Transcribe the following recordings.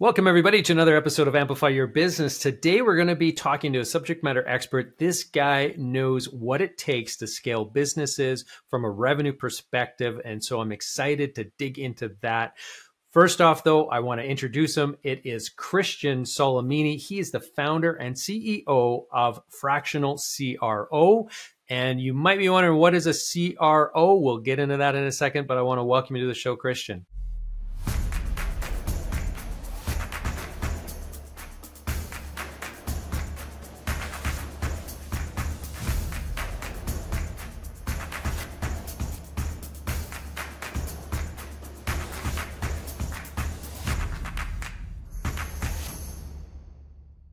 Welcome, everybody, to another episode of Amplify Your Business. Today, we're going to be talking to a subject matter expert. This guy knows what it takes to scale businesses from a revenue perspective, and so I'm excited to dig into that. First off, though, I want to introduce him. It is Christian Solomine. He is the founder and CEO of Fractional CRO. And you might be wondering, what is a CRO? We'll get into that in a second, but I want to welcome you to the show, Christian.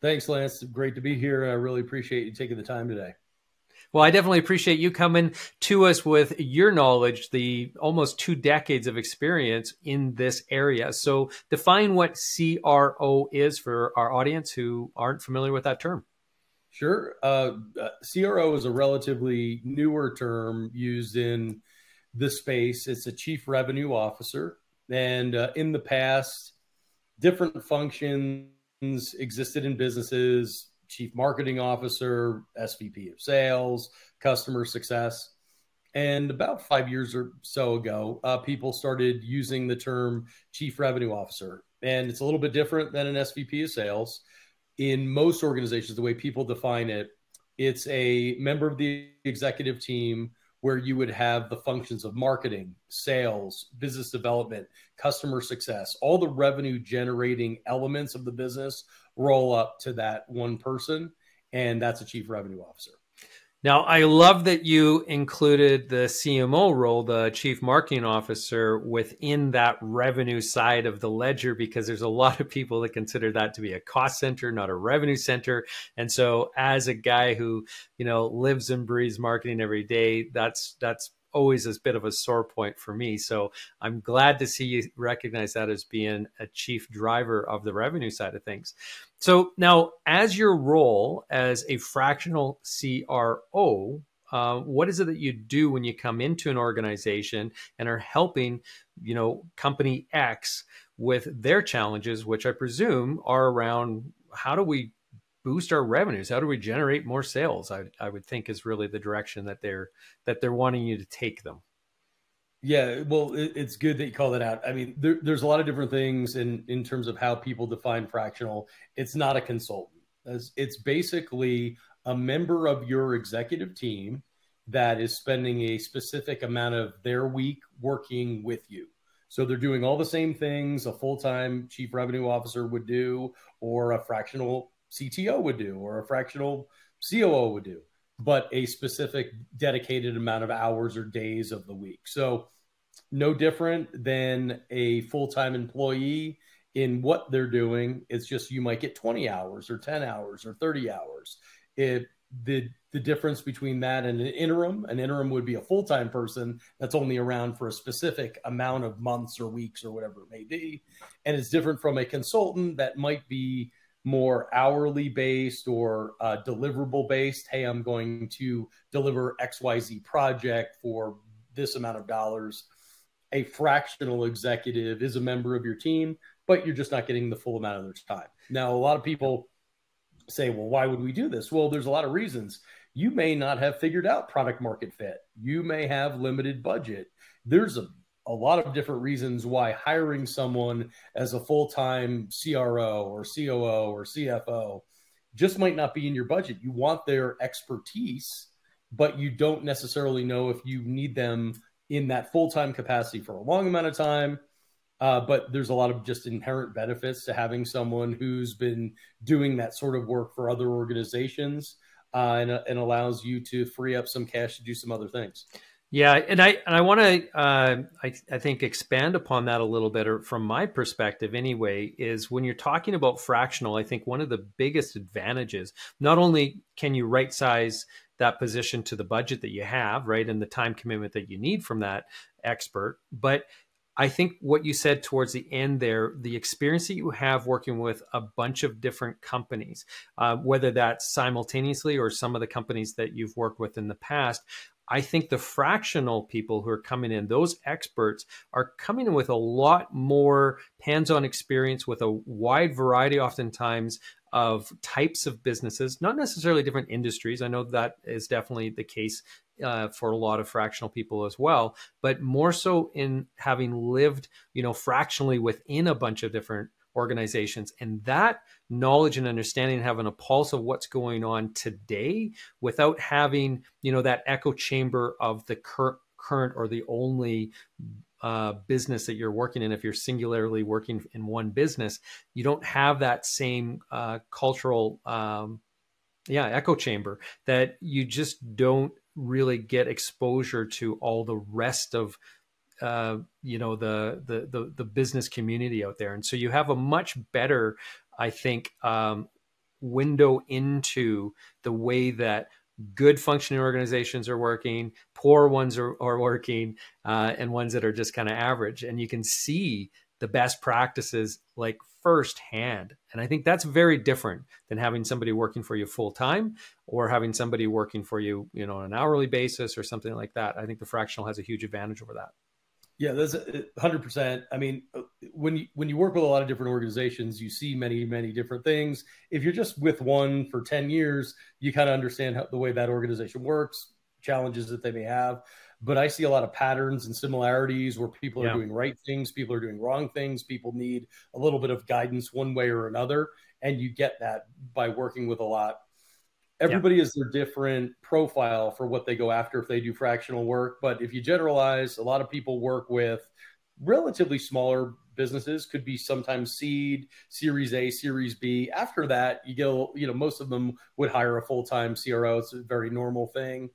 Thanks, Lance. Great to be here. I really appreciate you taking the time today. Well, I definitely appreciate you coming to us with your knowledge, the almost 2 decades of experience in this area. So define what CRO is for our audience who aren't familiar with that term. Sure. CRO is a relatively newer term used in the space. It's a chief revenue officer. And in the past, different functions existed in businesses: chief marketing officer, SVP of sales, customer success. And about 5 years or so ago, people started using the term chief revenue officer. And it's a little bit different than an SVP of sales. In most organizations, the way people define it, it's a member of the executive team where you would have the functions of marketing, sales, business development, customer success, all the revenue generating elements of the business roll up to that one person, and that's a chief revenue officer. Now, I love that you included the CMO role, the chief marketing officer, within that revenue side of the ledger, because there's a lot of people that consider that to be a cost center, not a revenue center. And so as a guy who, lives and breathes marketing every day, that's always a bit of a sore point for me. So I'm glad to see you recognize that as being a chief driver of the revenue side of things. So now, as your role as a fractional CRO, what is it that you do when you come into an organization and are helping, company X with their challenges, which I presume are around how do we boost our revenues? How do we generate more sales? I would think is really the direction that they're wanting you to take them. Yeah, well, it's good that you call that out. I mean, there's a lot of different things in terms of how people define fractional. It's not a consultant. It's basically a member of your executive team that is spending a specific amount of their week working with you. So they're doing all the same things a full-time chief revenue officer would do, or a fractional CTO would do, or a fractional COO would do, but a specific dedicated amount of hours or days of the week. So no different than a full-time employee in what they're doing. It's just you might get 20 hours or 10 hours or 30 hours. The difference between that and an interim would be a full-time person that's only around for a specific amount of months or weeks or whatever it may be. And it's different from a consultant that might be more hourly based or deliverable based. Hey, I'm going to deliver XYZ project for this amount of dollars. A fractional executive is a member of your team, but you're just not getting the full amount of their time. Now, a lot of people say, well, why would we do this? Well, there's a lot of reasons. You may not have figured out product market fit. You may have limited budget. There's a lot of different reasons why hiring someone as a full-time CRO or COO or CFO just might not be in your budget. You want their expertise, but you don't necessarily know if you need them in that full-time capacity for a long amount of time. But there's a lot of just inherent benefits to having someone who's been doing that sort of work for other organizations and allows you to free up some cash to do some other things. Yeah, and I want to I think expand upon that a little bit, or from my perspective anyway, is when you're talking about fractional, I think one of the biggest advantages, not only can you right size that position to the budget that you have, right, and the time commitment that you need from that expert, but I think what you said towards the end there, the experience that you have working with a bunch of different companies, whether that's simultaneously or some of the companies that you've worked with in the past, I think the fractional people who are coming in, those experts, are coming in with a lot more hands-on experience with a wide variety, oftentimes, of types of businesses, not necessarily different industries. I know that is definitely the case for a lot of fractional people as well, but more so in having lived, fractionally within a bunch of different organizations. And that knowledge and understanding, having a pulse of what's going on today without having, that echo chamber of the current or the only business that you're working in. If you're singularly working in one business, you don't have that same cultural echo chamber, that you just don't really get exposure to all the rest of the business community out there. And so you have a much better, I think, window into the way that good functioning organizations are working, poor ones are working, and ones that are just kind of average. And you can see the best practices like firsthand. And I think that's very different than having somebody working for you full time or having somebody working for you, on an hourly basis or something like that. I think the fractional has a huge advantage over that. Yeah, that's 100%. I mean, when you work with a lot of different organizations, you see many, many different things. If you're just with one for 10 years, you kind of understand the way that organization works, challenges that they may have. But I see a lot of patterns and similarities where people are doing right things, people are doing wrong things, people need a little bit of guidance one way or another. And you get that by working with a lot. Everybody has their different profile for what they go after if they do fractional work. But if you generalize, a lot of people work with relatively smaller businesses, could be sometimes seed, Series A, Series B. After that, you go, most of them would hire a full-time CRO. It's a very normal thing.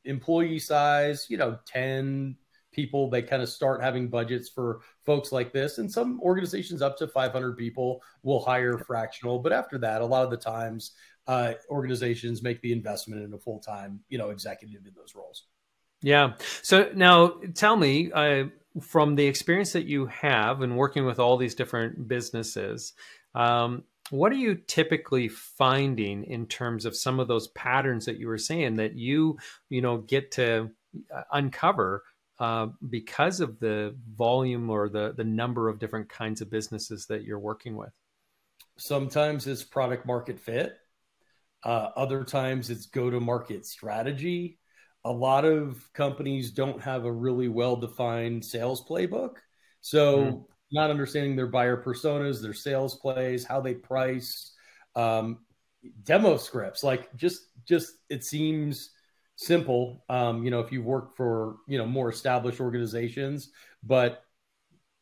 Employee size, 10 people, they kind of start having budgets for folks like this. And some organizations up to 500 people will hire fractional. But after that, a lot of the times organizations make the investment in a full-time, executive in those roles. Yeah. So now tell me, from the experience that you have in working with all these different businesses, what are you typically finding in terms of some of those patterns that you were saying that you get to uncover because of the volume or the number of different kinds of businesses that you're working with? Sometimes it's product market fit. Other times it's go-to-market strategy. A lot of companies don't have a really well-defined sales playbook. So not understanding their buyer personas, their sales plays, how they price, demo scripts, like just it seems simple, if you work for, more established organizations, but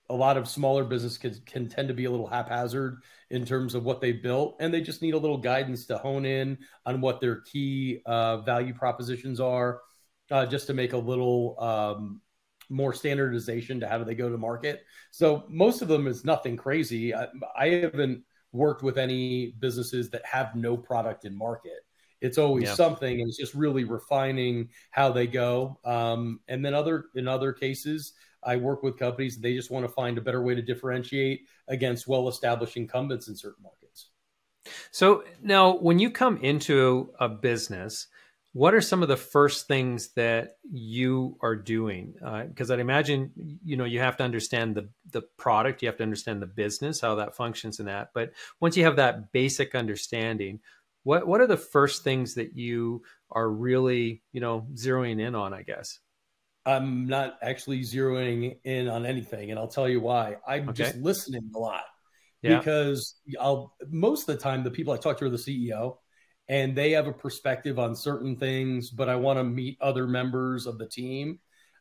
a lot of smaller business can tend to be a little haphazard in terms of what they built, and they just need a little guidance to hone in on what their key value propositions are, just to make a little more standardization to how do they go to market. So most of them is nothing crazy. I haven't worked with any businesses that have no product in market. It's always something, and it's just really refining how they go. And then in other cases, I work with companies, they just want to find a better way to differentiate against well-established incumbents in certain markets. So now when you come into a business, what are some of the first things that you are doing? Because I'd imagine, you have to understand the product, you have to understand the business, how that functions in that. But once you have that basic understanding, what are the first things that you are really, zeroing in on, I guess? I'm not actually zeroing in on anything, and I'll tell you why. I'm just listening a lot because most of the time the people I talk to are the CEO, and they have a perspective on certain things, but I want to meet other members of the team.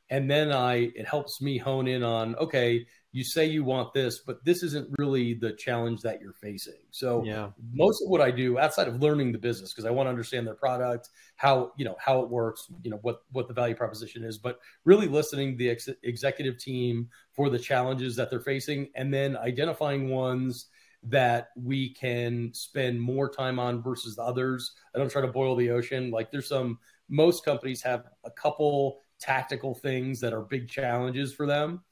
And then it helps me hone in on, okay, you say you want this, but this isn't really the challenge that you're facing. So most of what I do outside of learning the business, because I want to understand their product, how it works, what the value proposition is, but really listening to the executive team for the challenges that they're facing, and then identifying ones that we can spend more time on versus the others. I don't try to boil the ocean. Like most companies have a couple tactical things that are big challenges for them.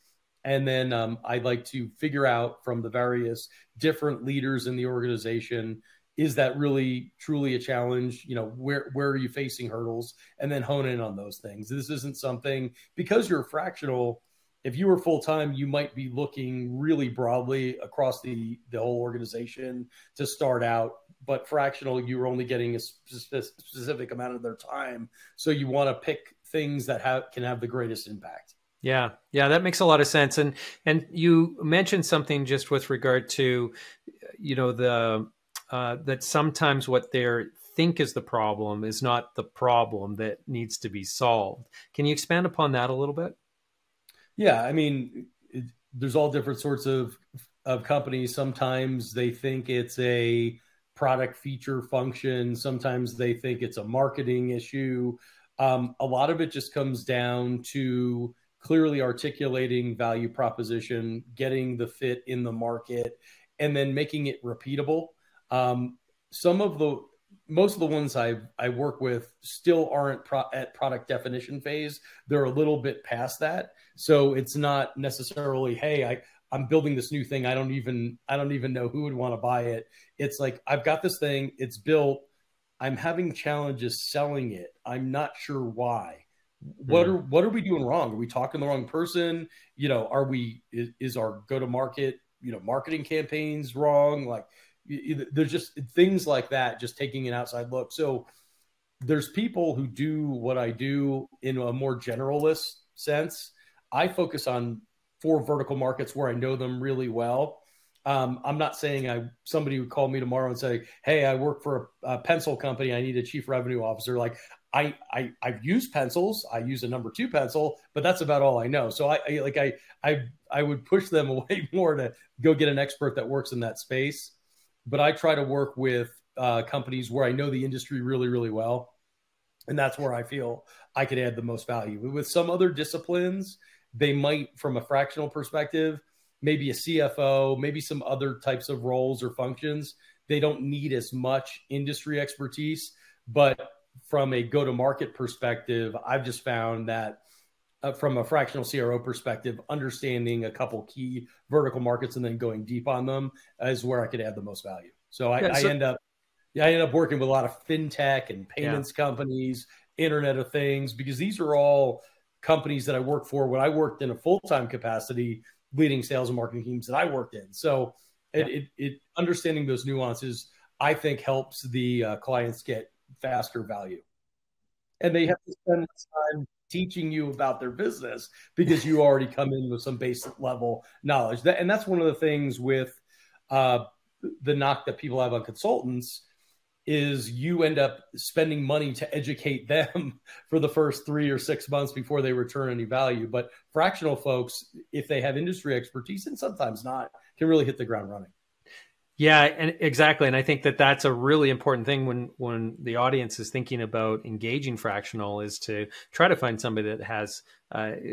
And then I'd like to figure out from the various different leaders in the organization, is that really truly a challenge? You know, where are you facing hurdles, and then hone in on those things. This isn't something, because you're fractional. If you were full time, you might be looking really broadly across the whole organization to start out. But fractional, you're only getting a specific amount of their time, so you want to pick things that can have the greatest impact. Yeah, that makes a lot of sense. And you mentioned something just with regard to, that sometimes what they think is the problem is not the problem that needs to be solved. Can you expand upon that a little bit? Yeah, I mean, there's all different sorts of companies. Sometimes they think it's a product feature function. Sometimes they think it's a marketing issue. A lot of it just comes down to clearly articulating value proposition, getting the fit in the market, and then making it repeatable. Most of the ones I work with still aren't at product definition phase. They're a little bit past that. So it's not necessarily, hey, I'm building this new thing. I don't even know who would want to buy it. It's like, I've got this thing, it's built. I'm having challenges selling it. I'm not sure why. What are we doing wrong? Are we talking to the wrong person? You know, is our go-to-market, marketing campaigns wrong? Like, there's just things like that, just taking an outside look. So there's people who do what I do in a more generalist sense. I focus on 4 vertical markets where I know them really well. I'm not saying somebody would call me tomorrow and say, hey, I work for a pencil company. I need a chief revenue officer. Like, I've used pencils. I use a number 2 pencil, but that's about all I know. So I would push them away more to go get an expert that works in that space. But I try to work with companies where I know the industry really, really well. And that's where I feel I could add the most value. With some other disciplines, they might, from a fractional perspective, maybe a CFO, maybe some other types of roles or functions, they don't need as much industry expertise. But from a go-to-market perspective, I've just found that from a fractional CRO perspective, understanding a couple key vertical markets and then going deep on them is where I could add the most value. So I end up working with a lot of fintech and payments companies, Internet of Things, because these are all companies that I work for when I worked in a full-time capacity, leading sales and marketing teams that I worked in. So it understanding those nuances, I think, helps the clients get faster value. And they have to spend less time teaching you about their business because you already come in with some basic level knowledge. And that's one of the things with the knock that people have on consultants is you end up spending money to educate them for the first 3 or 6 months before they return any value. But fractional folks, if they have industry expertise, and sometimes not, can really hit the ground running. Yeah, and exactly. And I think that that's a really important thing when the audience is thinking about engaging fractional, is to try to find somebody that has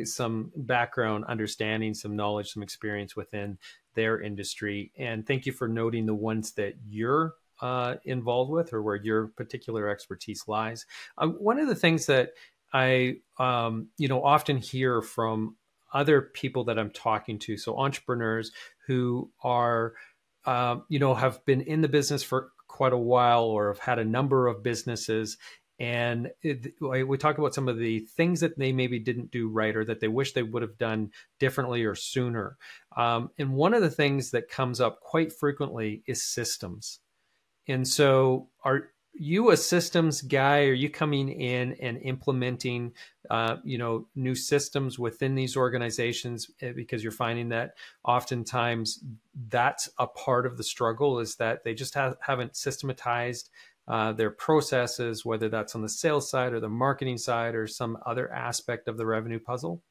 some background understanding, some knowledge, some experience within their industry. And thank you for noting the ones that you're involved with, or where your particular expertise lies. One of the things that I often hear from other people that I'm talking to, so entrepreneurs who are have been in the business for quite a while, or have had a number of businesses. And we talk about some of the things that they maybe didn't do right, or that they wish they would have done differently or sooner. And one of the things that comes up quite frequently is systems. And so are you a systems guy? Are you coming in and implementing, new systems within these organizations? Because you're finding that oftentimes that's a part of the struggle, is that they just haven't systematized their processes, whether that's on the sales side or the marketing side or some other aspect of the revenue puzzle?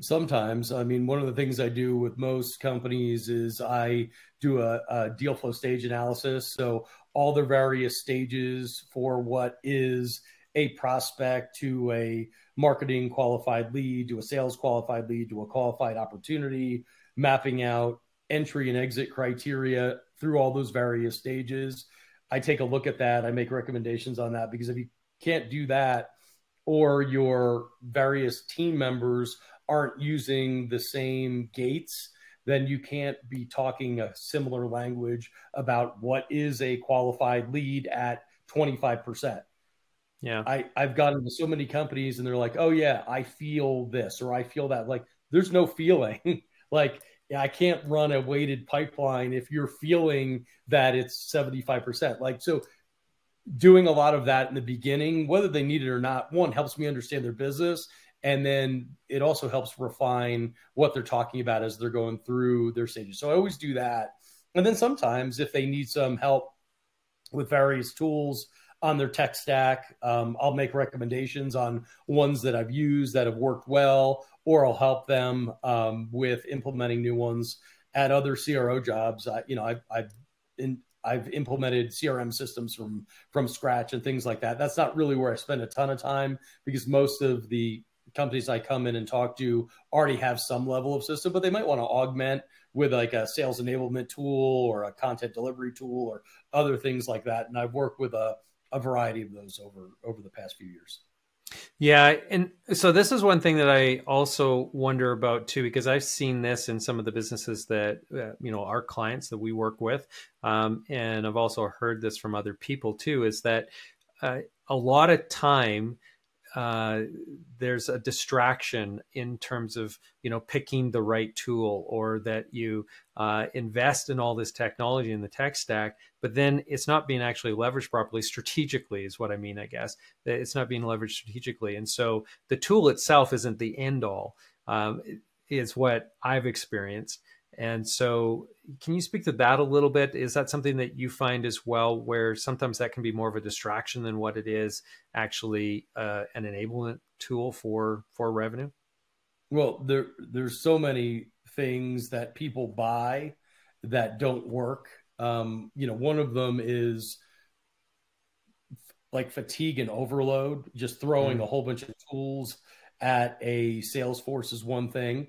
Sometimes. I mean, one of the things I do with most companies is I do a deal flow stage analysis. So all the various stages for what is a prospect to a marketing qualified lead, to a sales qualified lead, to a qualified opportunity, mapping out entry and exit criteria through all those various stages. I take a look at that. I make recommendations on that, because if you can't do that, or your various team members aren't using the same gates, then you can't be talking a similar language about what is a qualified lead at 25%. Yeah. I've gotten into so many companies and they're like, oh yeah, I feel this or I feel that. Like, there's no feeling. Like, yeah, I can't run a weighted pipeline if you're feeling that it's 75%. Like, so doing a lot of that in the beginning, whether they need it or not, one, helps me understand their business. And then it also helps refine what they're talking about as they're going through their stages. So I always do that. And then sometimes if they need some help with various tools on their tech stack, I'll make recommendations on ones that I've used that have worked well, or I'll help them with implementing new ones at other CRO jobs. I've implemented CRM systems from scratch and things like that. That's not really where I spend a ton of time, because most of the companies I come in and talk to already have some level of system, but they might want to augment with like a sales enablement tool or a content delivery tool or other things like that. And I've worked with a variety of those over the past few years. Yeah. And so this is one thing that I also wonder about too, because I've seen this in some of the businesses that, our clients that we work with. And I've also heard this from other people too, is that a lot of time, there's a distraction in terms of picking the right tool, or that you invest in all this technology in the tech stack, but then it's not being actually leveraged properly strategically, is what I mean. I guess it's not being leveraged strategically, and so the tool itself isn't the end all, is what I've experienced. And so can you speak to that a little bit? Is that something that you find as well, where sometimes that can be more of a distraction than what it is actually an enablement tool for revenue? Well, there's so many things that people buy that don't work. One of them is like fatigue and overload. Just throwing a whole bunch of tools at a sales force is one thing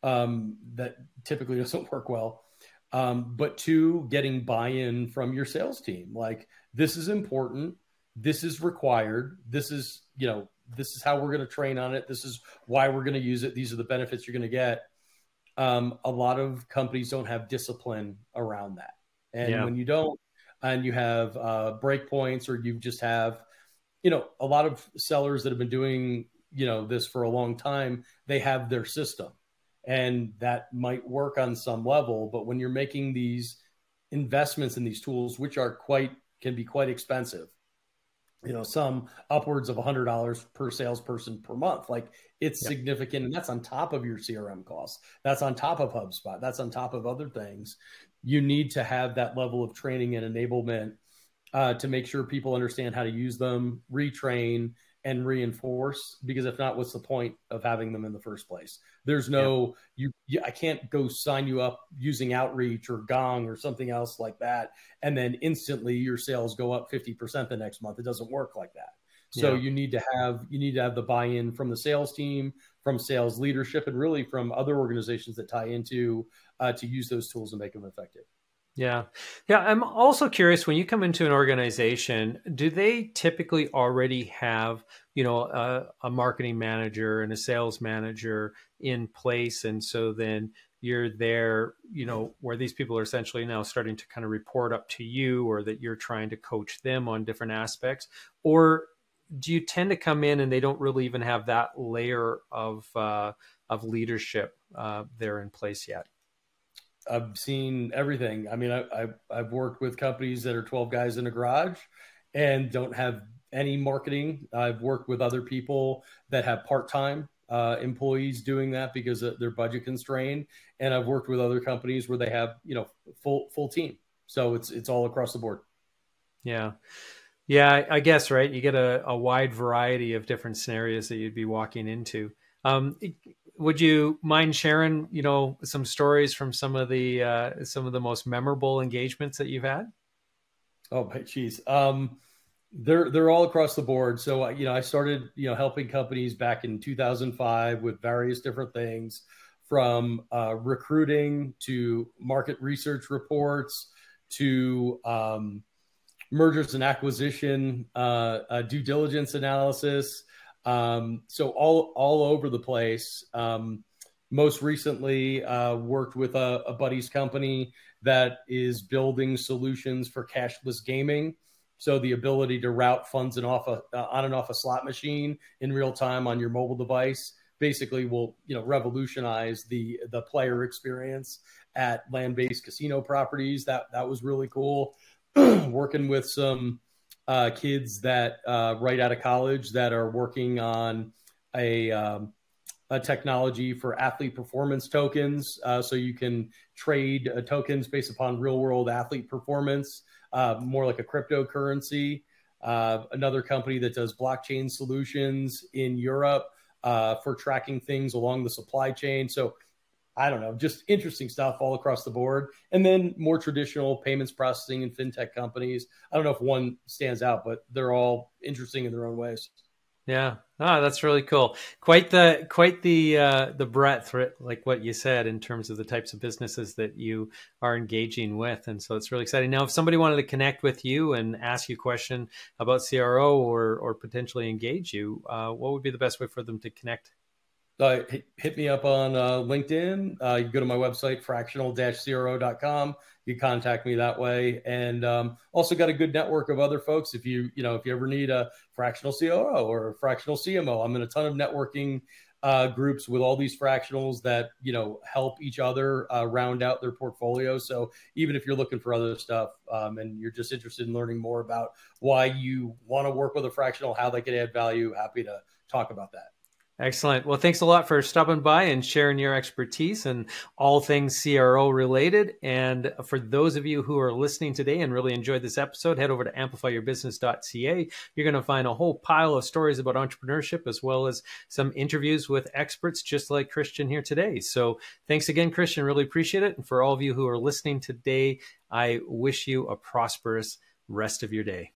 that typically doesn't work well. But two, getting buy-in from your sales team. Like, this is important. This is required. This is how we're going to train on it. This is why we're going to use it. These are the benefits you're going to get. A lot of companies don't have discipline around that. And when you don't, and you have breakpoints, or you just have, a lot of sellers that have been doing, this for a long time, they have their system. And that might work on some level, but when you're making these investments in these tools, which can be quite expensive, some upwards of $100 per salesperson per month, like, it's significant. And that's on top of your CRM costs. That's on top of HubSpot. That's on top of other things. You need to have that level of training and enablement to make sure people understand how to use them, retrain, and reinforce, because if not, what's the point of having them in the first place? There's no, I can't go sign you up using Outreach or Gong or something else like that, and then instantly your sales go up 50% the next month. It doesn't work like that. So you need to have the buy-in from the sales team, from sales leadership, and really from other organizations that tie into to use those tools and make them effective. Yeah. Yeah. I'm also curious, when you come into an organization, do they typically already have, a marketing manager and a sales manager in place? And so then you're there, where these people are essentially now starting to kind of report up to you, or that you're trying to coach them on different aspects? Or do you tend to come in and they don't really even have that layer of leadership there in place yet? I've seen everything. I mean, I've worked with companies that are 12 guys in a garage and don't have any marketing. I've worked with other people that have part-time employees doing that because they're budget constrained. And I've worked with other companies where they have, full team. So it's all across the board. Yeah. Yeah, I guess, right. You get a wide variety of different scenarios that you'd be walking into. Would you mind sharing, some stories from some of the most memorable engagements that you've had? Oh, geez. They're all across the board. So, I started, helping companies back in 2005 with various different things, from recruiting to market research reports to mergers and acquisition, due diligence analysis. So all over the place. most recently worked with a buddy's company that is building solutions for cashless gaming. So the ability to route funds on and off a slot machine in real time on your mobile device basically will, revolutionize the player experience at land-based casino properties. That was really cool. Working with some kids that right out of college that are working on a technology for athlete performance tokens. So you can trade tokens based upon real world athlete performance, more like a cryptocurrency. Another company that does blockchain solutions in Europe for tracking things along the supply chain. So I don't know, just interesting stuff all across the board. And then more traditional payments processing and fintech companies. I don't know if one stands out, but they're all interesting in their own ways. Yeah. That's really cool. Quite the breadth, like what you said, in terms of the types of businesses that you are engaging with. And so it's really exciting. Now, if somebody wanted to connect with you and ask you a question about CRO or potentially engage you, what would be the best way for them to connect? Hit me up on LinkedIn. You go to my website, fractional-cro.com. You contact me that way. And also got a good network of other folks. If you ever need a fractional COO or a fractional CMO, I'm in a ton of networking groups with all these fractionals that, help each other round out their portfolio. So even if you're looking for other stuff and you're just interested in learning more about why you want to work with a fractional, how they can add value, happy to talk about that. Excellent. Well, thanks a lot for stopping by and sharing your expertise and all things CRO related. And for those of you who are listening today and really enjoyed this episode, head over to amplifyyourbusiness.ca. You're going to find a whole pile of stories about entrepreneurship, as well as some interviews with experts just like Christian here today. So thanks again, Christian. Really appreciate it. And for all of you who are listening today, I wish you a prosperous rest of your day.